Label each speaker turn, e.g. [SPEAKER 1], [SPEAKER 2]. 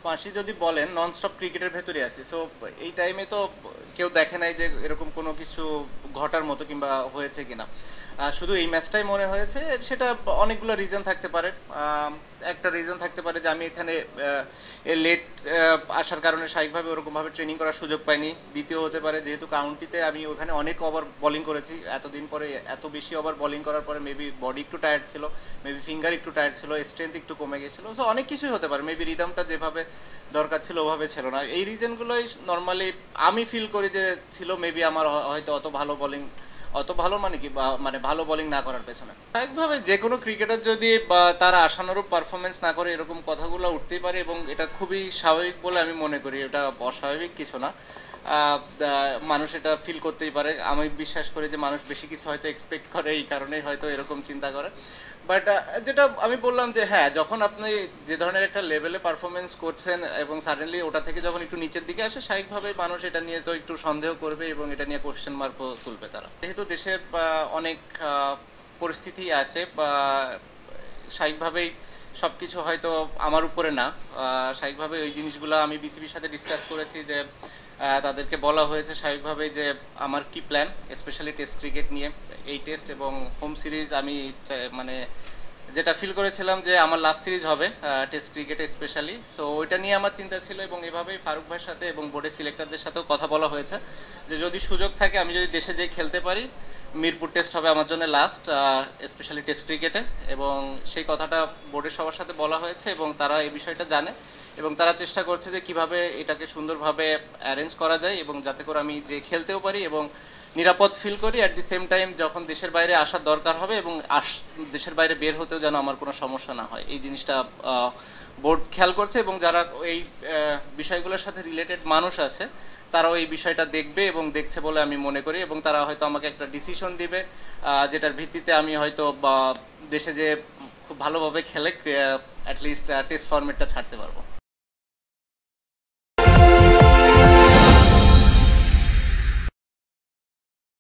[SPEAKER 1] মাসি যদি বলেন নন স্টপ ক্রিকেটের ভেতরে আছি, সো এই টাইমে তো কেউ দেখে নাই যে এরকম কোনো কিছু ঘটার মতো কিংবা হয়েছে কিনা। শুধু এই ম্যাচটাই মনে হয়েছে, সেটা অনেকগুলো রিজন থাকতে পারে। একটা রিজন থাকতে পারে যে আমি এখানে লেট আসার কারণে স্বাভাবিকভাবে ওরকমভাবে ট্রেনিং করার সুযোগ পাইনি। দ্বিতীয় হতে পারে যেহেতু কাউন্টিতে আমি ওখানে অনেক ওভার বোলিং করেছি, এতদিন পরে এত বেশি ওভার বোলিং করার পরে মেবি বডি একটু টায়ার্ড ছিল, মেবি ফিঙ্গার একটু টায়ার্ড ছিল, স্ট্রেংথ একটু কমে গেছিলো। সো অনেক কিছুই হতে পারে, মেবি রিদমটা যেভাবে দরকার ছিল ওভাবে ছিল না। এই রিজনগুলোই নর্মালি আমি ফিল করি যে ছিল। মেবি আমার হয়তো অত ভালো মানে কি মানে ভালো বোলিং না করার পেছনে স্বাভাবিকভাবে যে কোনো ক্রিকেটার যদি বা তারা আশানুরূপ পারফরমেন্স না করে এরকম কথাগুলো উঠতেই পারে, এবং এটা খুবই স্বাভাবিক বলে আমি মনে করি। এটা অস্বাভাবিক কিছু না। মানুষ এটা ফিল করতেই পারে। আমি বিশ্বাস করি যে মানুষ বেশি কিছু হয়তো এক্সপেক্ট করে, এই কারণেই হয়তো এরকম চিন্তা করে। বাট যেটা আমি বললাম যে হ্যাঁ, যখন আপনি যে ধরনের একটা লেভেলে পারফরমেন্স করছেন এবং সাডেনলি ওটা থেকে যখন একটু নিচের দিকে আসে, স্বাভাবিকভাবেই মানুষ এটা নিয়ে তো একটু সন্দেহ করবে এবং এটা নিয়ে কোশ্চেন মার্কও তুলবে তারা। যেহেতু দেশের অনেক পরিস্থিতি আছে, বা স্বাভাবিকভাবেই সব কিছু হয়তো আমার উপরে না। স্বাভাবিকভাবে ওই জিনিসগুলো আমি বিসিবির সাথে ডিসকাস করেছি, যে তাদেরকে বলা হয়েছে স্বাভাবিকভাবেই যে আমার কি প্ল্যান, স্পেশালি টেস্ট ক্রিকেট নিয়ে। এই টেস্ট এবং হোম সিরিজ আমি মানে যেটা ফিল করেছিলাম যে আমার লাস্ট সিরিজ হবে টেস্ট ক্রিকেটে স্পেশালি। সো ওইটা নিয়ে আমার চিন্তা ছিল, এবং এভাবেই ফারুক ভাইয়ের সাথে এবং বোর্ডের সিলেক্টরদের সাথেও কথা বলা হয়েছে যে যদি সুযোগ থাকে, আমি যদি দেশে যেয়ে খেলতে পারি, মিরপুর টেস্ট হবে আমার জন্য লাস্ট, স্পেশালি টেস্ট ক্রিকেটে। এবং সেই কথাটা বোর্ডের সবার সাথে বলা হয়েছে, এবং তারা এই বিষয়টা জানে, এবং তারা চেষ্টা করছে যে কিভাবে এটাকে সুন্দরভাবে অ্যারেঞ্জ করা যায়, এবং যাতে করে আমি যে খেলতেও পারি এবং নিরাপদ ফিল করি। অ্যাট দি সেম টাইম যখন দেশের বাইরে আসার দরকার হবে এবং দেশের বাইরে বের হতেও যেন আমার কোনো সমস্যা না হয়, এই জিনিসটা বোর্ড খেয়াল করছে। এবং যারা এই বিষয়গুলোর সাথে রিলেটেড মানুষ আছে, তারাও এই বিষয়টা দেখবে এবং দেখছে বলে আমি মনে করি, এবং তারা হয়তো আমাকে একটা ডিসিশন দিবে, যেটার ভিত্তিতে আমি হয়তো দেশে যে খুব ভালোভাবে খেলে অ্যাটলিস্ট টেস্ট ফরম্যাটটা ছাড়তে পারবো।